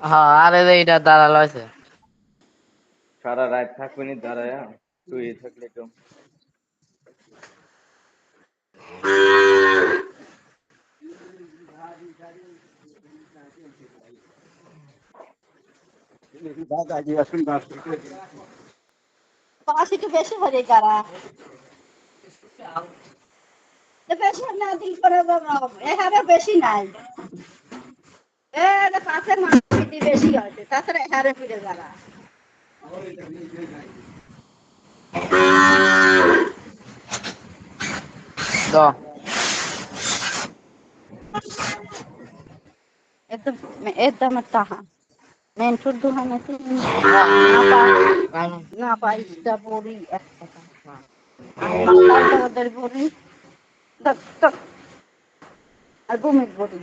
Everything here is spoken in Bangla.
হ্যাঁ আরে এইটা দাঁড়ালো আছে সারা রাত থাকবেনি দাঁড়ায় শুয়ে থাকলে তো পাঁচ একটু বেশি হয়ে গাড়া বেশি না দিল করে এখানে বেশি নাই পাশের মাটি বেশি হয়েছে তাছাড়া এখানে ফিরে গাড়া তো एकदम ताहा মেন শুদ্ধ হানাতে না পাইটা বড়ি এক টাকা আর বড়ি আর ভূমির বড়ি